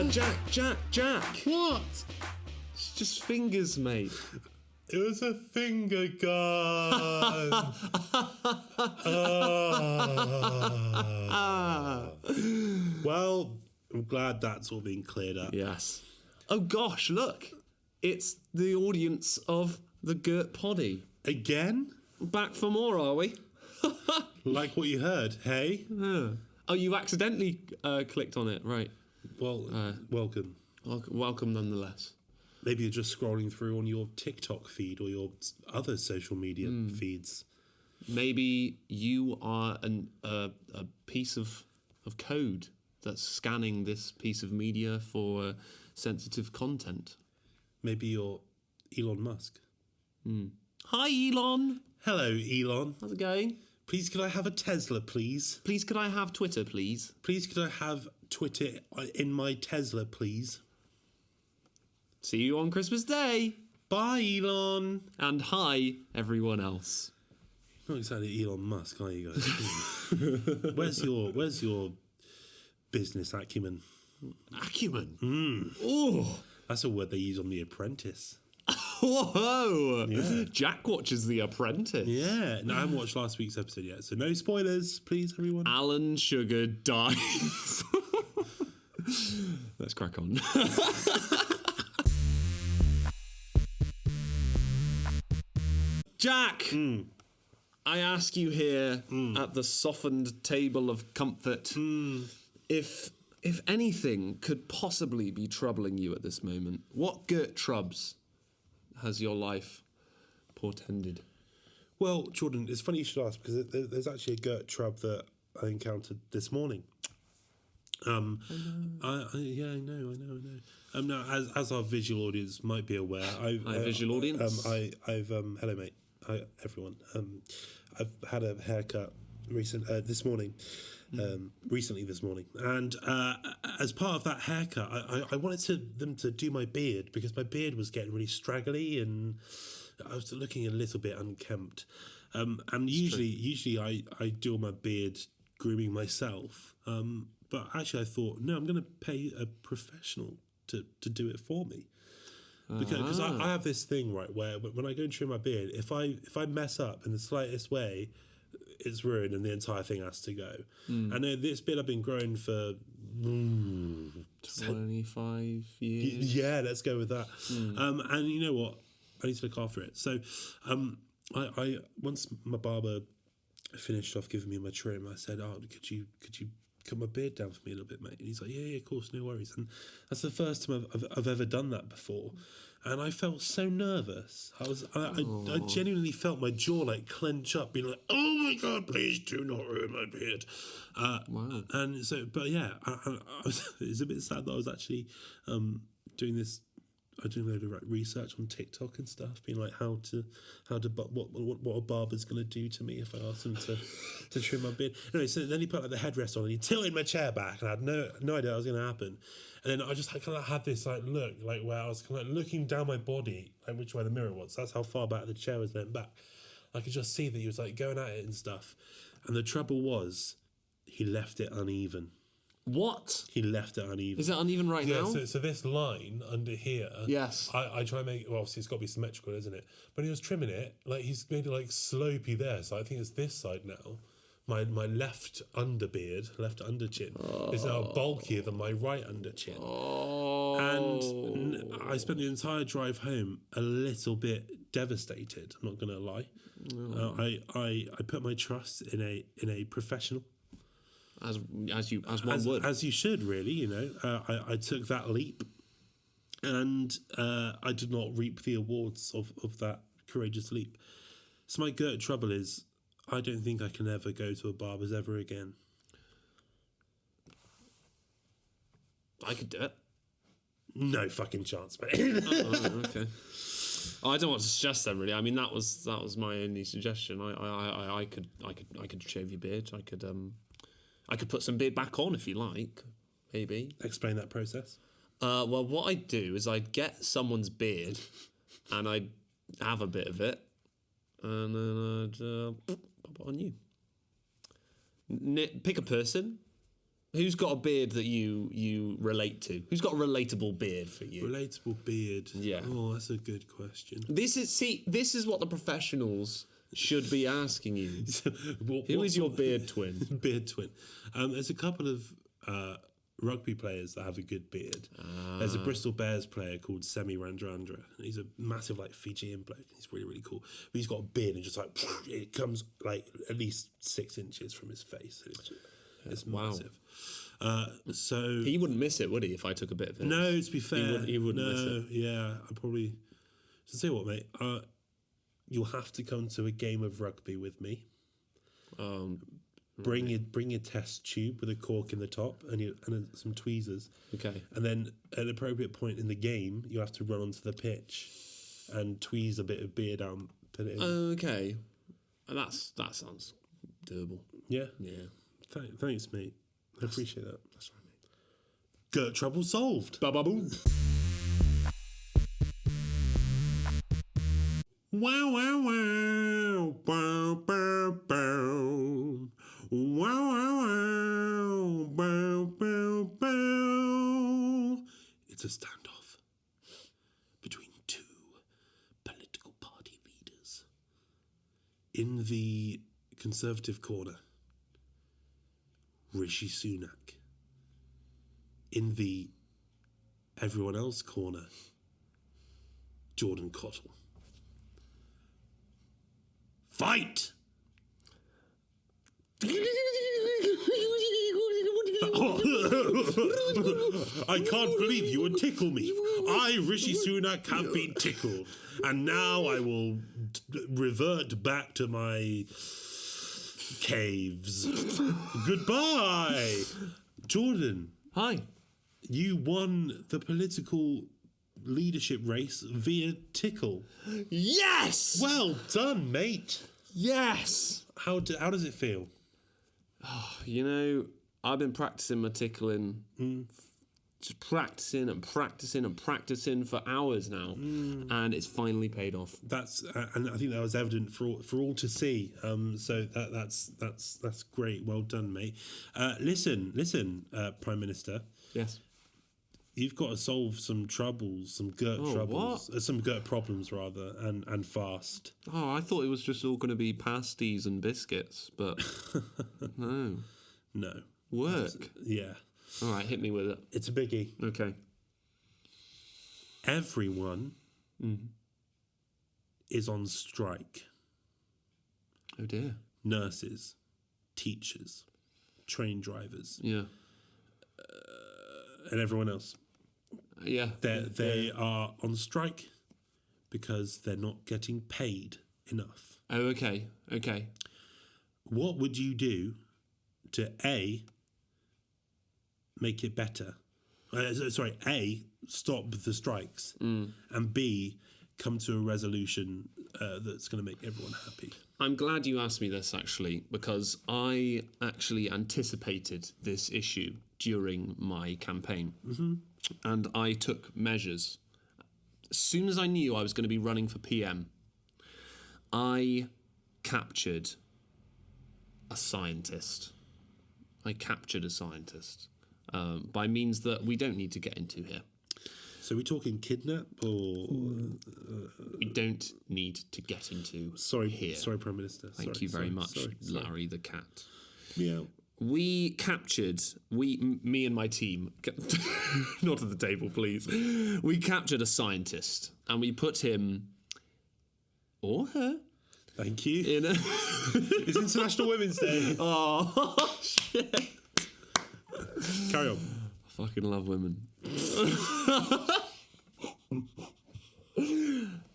Jack. What? It's just fingers, mate. It was a finger gun. Well, I'm glad that's all been cleared up. Yes. Oh gosh, look. It's the audience of the Gurt Poddy. Again? Back for more, are we? Like what you heard, hey? Yeah. Oh, you accidentally clicked on it, right. Well, welcome. Welcome nonetheless. Maybe you're just scrolling through on your TikTok feed or your other social media feeds. Maybe you are a piece of code that's scanning this piece of media for sensitive content. Maybe you're Elon Musk. Hi, Elon. Hello, Elon. How's it going? Please, could I have a Tesla, please? Please, could I have Twitter, please? Please, could I have Twitter in my Tesla, please? See you on Christmas Day. Bye, Elon. And hi, everyone else. Not exactly Elon Musk, are you guys? Where's your business acumen? Acumen? Oh. That's a word they use on The Apprentice. Whoa! Yeah. Jack watches The Apprentice. Yeah. No, I haven't watched last week's episode yet, so no spoilers, please, everyone. Alan Sugar dies. Let's crack on. Jack! I ask you here at the softened table of comfort if anything could possibly be troubling you at this moment, what Gurt Trubs has your life portended? Well, Jordan, it's funny you should ask because there's actually a Gurt Trub that I encountered this morning. I know. Now, as our visual audience might be aware, visual audience. Hello, mate. Hi, everyone. I've had a haircut recently this morning, and as part of that haircut, I wanted them to do my beard because my beard was getting really straggly and I was looking a little bit unkempt. And usually I do all my beard grooming myself. But actually I thought, no, I'm going to pay a professional to do it for me. Because I have this thing, right, where when I go and trim my beard, if I mess up in the slightest way, it's ruined and the entire thing has to go. And this beard I've been growing for 25 years. Yeah, let's go with that. And you know what? I need to look after it. So I once my barber finished off giving me my trim, I said, "Oh, could you cut my beard down for me a little bit, mate?" And he's like, yeah, of course, no worries. And that's the first time I've ever done that before. And I felt so nervous. I genuinely felt my jaw like clench up, being like, oh my God, please do not ruin my beard. Wow. And so, but yeah, it's a bit sad that I was actually doing this. I doing a load of research on TikTok and stuff, being like what a barber's going to do to me if I ask him to trim my beard. Anyway, so then he put like the headrest on and he tilted my chair back, and I had no idea what was going to happen. And then I just kind of had this like look, like where I was kind of like looking down my body, like which way the mirror was. That's how far back the chair was leant back. I could just see that he was like going at it and stuff. And the trouble was, he left it uneven. What? He left it uneven. Is it uneven right now? So this line under here, yes. I try and make it, well, obviously it's got to be symmetrical, isn't it? But he was trimming it, like he's made it like slopey there. So I think it's this side now. My left under chin is now bulkier than my right under chin. Oh. And I spent the entire drive home a little bit devastated, I'm not going to lie. I put my trust in a professional. As one would. As you should, really, you know. I took that leap, and I did not reap the awards of that courageous leap. So my Gurt trouble is, I don't think I can ever go to a barber's ever again. I could do it. No fucking chance, mate. Okay. I don't want to suggest that, really. I mean, that was my only suggestion. I could shave your beard. I could put some beard back on if you like, maybe. Explain that process. Well, what I'd do is I'd get someone's beard and I'd have a bit of it and then I'd pop it on you. Pick a person Who's got a beard that you relate to? Who's got a relatable beard for you? Relatable beard. Yeah. Oh, that's a good question. This is what the professionals should be asking you. Who is your beard twin? Beard twin. There's a couple of rugby players that have a good beard. There's a Bristol Bears player called Semi Radradra. He's a massive Fijian bloke. He's really, really cool. But he's got a beard and just it comes at least 6 inches from his face. It's massive. So He wouldn't miss it, would he, if I took a bit of it? no, to be fair, He wouldn't miss it. Yeah, I probably. So tell you what, mate. You'll have to come to a game of rugby with me. Bring your test tube with a cork in the top and some tweezers. Okay. And then at an appropriate point in the game, you have to run onto the pitch and tweeze a bit of beer down. Put it in. Okay. That sounds doable. Yeah. Yeah. Thanks, mate. I appreciate that. That's right, mate. Gurt trouble solved. Ba-ba-boom. Wow, wow, wow. Bow, bow, bow. Wow, wow, wow. Bow, bow, bow. It's a standoff between two political party leaders. In the Conservative corner, Rishi Sunak. In the everyone else corner, Jordan Cottle. Fight! I can't believe you would tickle me. I, Rishi Sunak, have been tickled. And now I will revert back to my caves. Goodbye. Jordan. Hi. You won the political leadership race via tickle. Yes! Well done, mate. Yes! How does it feel? You know, I've been practicing my tickling, just practicing and practicing and practicing for hours now, and it's finally paid off. That's and I think that was evident for all to see. So that's great. Well done, mate. Listen, Prime Minister. Yes. You've got to solve some troubles, some Gurt troubles, some Gurt problems rather, and fast. Oh, I thought it was just all going to be pasties and biscuits, but no. No. Work. Yeah. All right, hit me with it. It's a biggie. Okay. Everyone is on strike. Oh dear. Nurses, teachers, train drivers, Yeah. and everyone else. Yeah. They are on strike because they're not getting paid enough. Oh, okay. Okay. What would you do to A, make it better? A, stop the strikes, and B, come to a resolution that's going to make everyone happy. I'm glad you asked me this, actually, because I actually anticipated this issue during my campaign. And I took measures. As soon as I knew I was going to be running for PM, I captured a scientist. By means that we don't need to get into here. So we're talking kidnap or... We don't need to get into here. Sorry, Prime Minister. Thank you very much, Larry the cat. Meow. We captured, me and my team, not at the table, please. We captured a scientist and we put him, or her, Thank you. in a... It's International Women's Day. Oh, shit. Carry on. I fucking love women.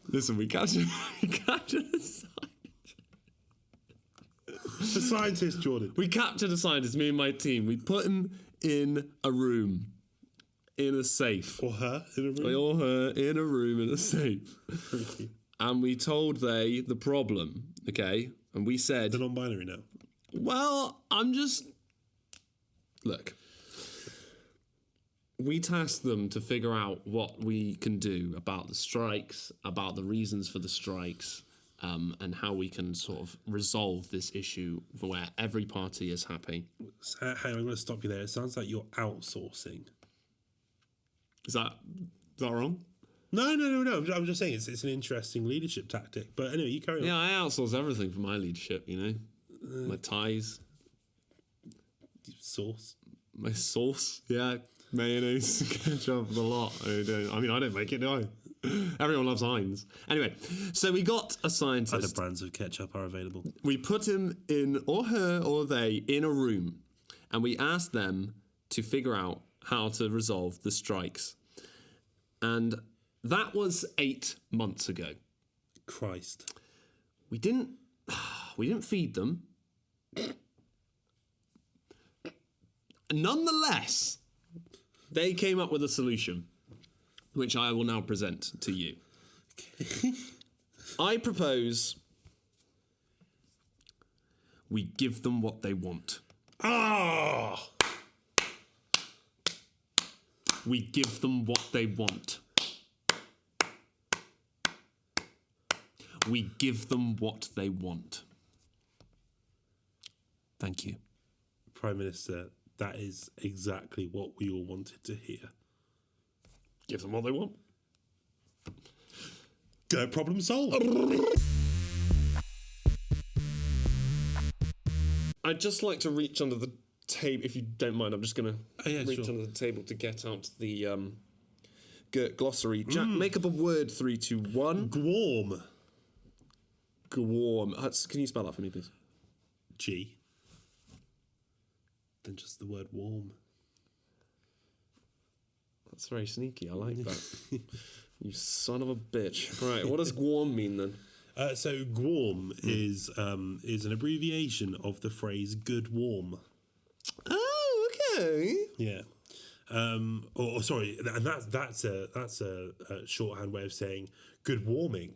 Listen, we captured a scientist. The scientist, Jordan. We captured a scientist, me and my team. We put him in a room, in a safe. Or her in a room. Or her in a room in a safe. And we told they the problem, okay? And we said... They're non-binary now. Well, Look. We tasked them to figure out what we can do about the strikes, about the reasons for the strikes. and how we can sort of resolve this issue where every party is happy. Hang on, I'm going to stop you there. It sounds like you're outsourcing. Is that wrong? No. I'm just saying it's an interesting leadership tactic. But anyway, you carry on. Yeah, I outsource everything for my leadership, you know. My ties. Sauce. My sauce. Yeah, mayonnaise, ketchup, the lot. I don't make it, do I? Everyone loves Heinz. Anyway, so we got a scientist. Other brands of ketchup are available. We put him in, or her, or they, in a room, and we asked them to figure out how to resolve the strikes. And that was 8 months ago. Christ. We didn't feed them. Nonetheless, they came up with a solution, which I will now present to you. Okay. I propose we give them what they want. Ah! We give them what they want. We give them what they want. Thank you. Prime Minister, that is exactly what we all wanted to hear. Give them what they want. Go problem solved. I'd just like to reach under the table, if you don't mind. I'm just going to reach sure. under the table to get out the Gurt glossary. Jack, make up a word. 3, 2, 1. Gwarm. Gwarm. Can you spell that for me, please? G. Then just the word warm. That's very sneaky. I like that. You son of a bitch. Right, what does Gwarm mean then? So Gwarm is an abbreviation of the phrase "good warm." Oh, okay. Yeah. Or sorry, and that's a shorthand way of saying "good warming."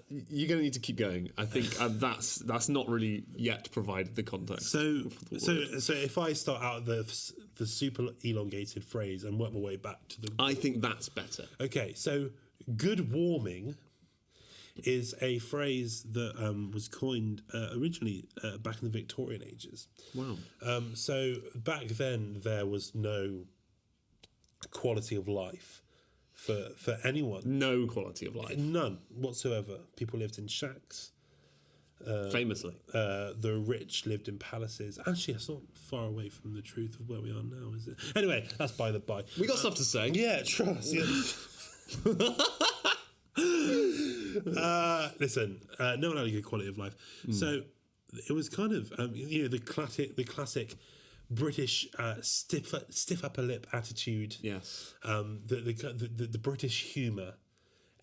You're going to need to keep going. I think that's not really yet provided the context. So if I start out the super elongated phrase and work my way back to the... I think that's better. Okay, so good warming is a phrase that was coined originally back in the Victorian ages. Wow. So back then there was no quality of life for anyone. No quality of life. None whatsoever. People lived in shacks. Famously. The rich lived in palaces. Actually, that's not far away from the truth of where we are now, is it? Anyway, that's by the by. We got stuff to say. Yeah, trust. Yeah. Listen, no one had a good quality of life. So it was kind of, the classic British stiff upper lip attitude. Yes. The British humour.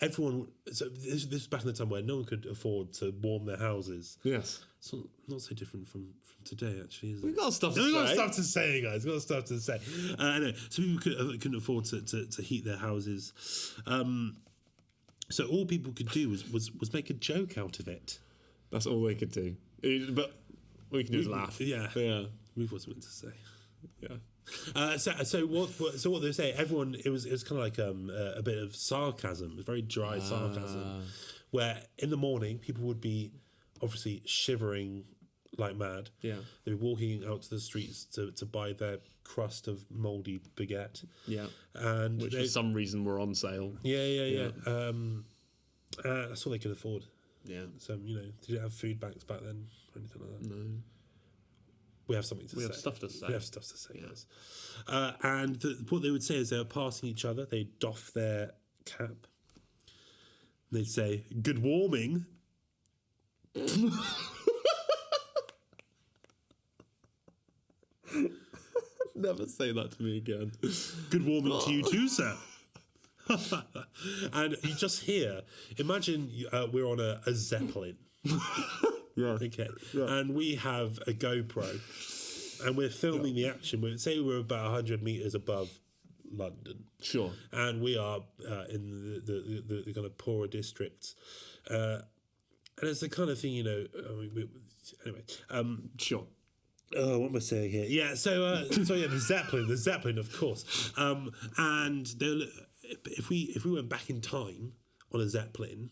Everyone. So this was back in the time where no one could afford to warm their houses. Yes. It's not so different from today, actually, is it? We've got stuff to say. We've got stuff to say, guys. We've got stuff to say. Anyway, so people couldn't afford to heat their houses. So all people could do was make a joke out of it. That's all they could do. But we can just laugh. Yeah. Yeah. We've got something to say. Yeah. So what they say, everyone, it was kind of like a bit of sarcasm, very dry sarcasm, where in the morning people would be obviously shivering like mad. Yeah. They'd be walking out to the streets to buy their crust of mouldy baguette. Yeah. And which for some reason were on sale. Yeah. That's all they could afford. Yeah. So, they didn't have food banks back then or anything like that. No. We have something to say. We have stuff to say. We have stuff to say, yes. And what they would say is they were passing each other. They'd doff their cap. They'd say, "Good warming." Never say that to me again. Good warming to you too, sir. And you just hear, imagine we're on a Zeppelin. Yeah. Okay. Yeah. And we have a GoPro and we're filming the action. Say we're about 100 metres above London. Sure. And we are in the kind of poorer districts. And it's the kind of thing, anyway. Sure. Oh, what am I saying here? Yeah, the Zeppelin, of course. And if we went back in time on a Zeppelin,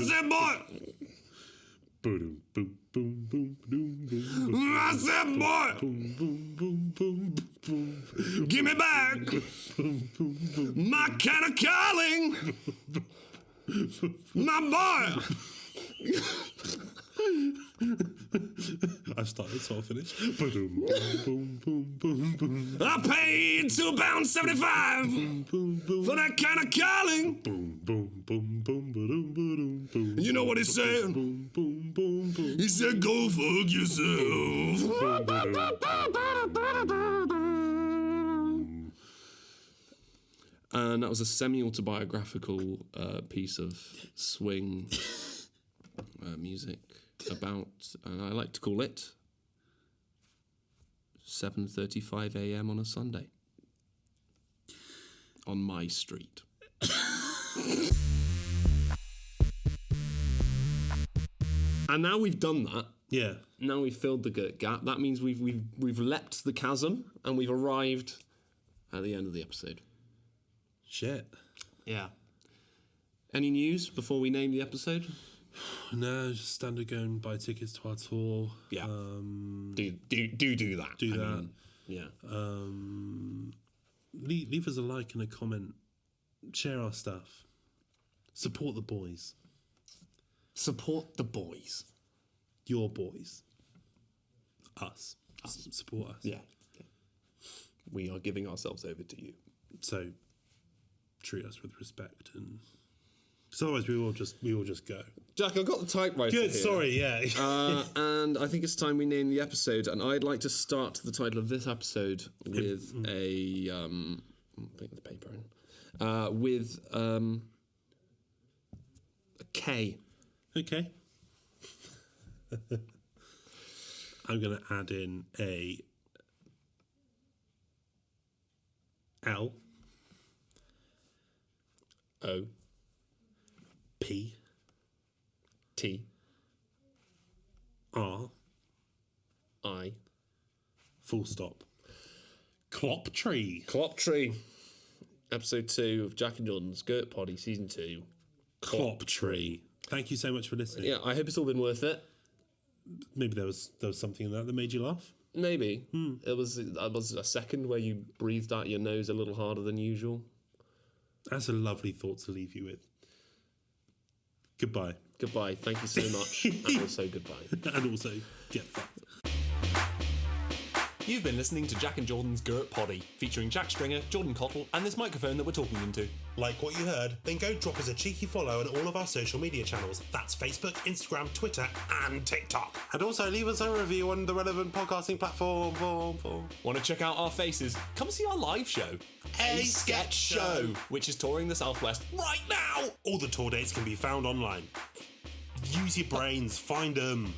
I said, boy. Boom, boom, boom, boom, boom, boom. I said, boy. Boom, boom, boom, boom, boom. Give me back Boom, boom, boom. my kind of calling. My boy. I've started, so I'll finish. Boom, boom, boom, boom, boom. I paid £2.75 for that kind of calling. Boom, boom, boom, boom, boom, boom, boom. You know what he said? Boom, boom, boom, boom. He said, go fuck yourself. And that was a semi-autobiographical piece of swing music about, and I like to call it 7:35 a.m. on a Sunday on my street. And now we've done that. Yeah. Now we've filled the gap. That means we've leapt the chasm and we've arrived at the end of the episode. Shit. Yeah. Any news before we name the episode? No, just standard go and buy tickets to our tour. Yeah. Do that. Do that. Yeah. Leave us a like and a comment. Share our stuff. Support the boys. Support the boys. Your boys. Us. Support us. Yeah. We are giving ourselves over to you. So treat us with respect, and so otherwise we will just go. Jack, I've got the typewriter Good, here. sorry, yeah. And I think it's time we name the episode, and I'd like to start the title of this episode with putting the paper in. With a K. Okay. I'm going to add in a L O P T R I full stop. Kloptri. Kloptri. Episode 2 of Jack and Jordan's Gurt Poddy Season 2. Kloptri. Thank you so much for listening. Yeah, I hope it's all been worth it. Maybe there was something in that made you laugh. Maybe. It was a second where you breathed out your nose a little harder than usual. That's a lovely thought to leave you with. Goodbye. Goodbye. Thank you so much. And also goodbye. And also, get fucked. You've been listening to Jack and Jordan's Gurt Poddy, featuring Jack Stringer, Jordan Cottle, and this microphone that we're talking into. Like what you heard? Then go drop us a cheeky follow on all of our social media channels. That's Facebook, Instagram, Twitter, and TikTok. And also leave us a review on the relevant podcasting platform. Want to check out our faces? Come see our live show, A Sketch Show, which is touring the Southwest right now. All the tour dates can be found online. Use your brains, find them.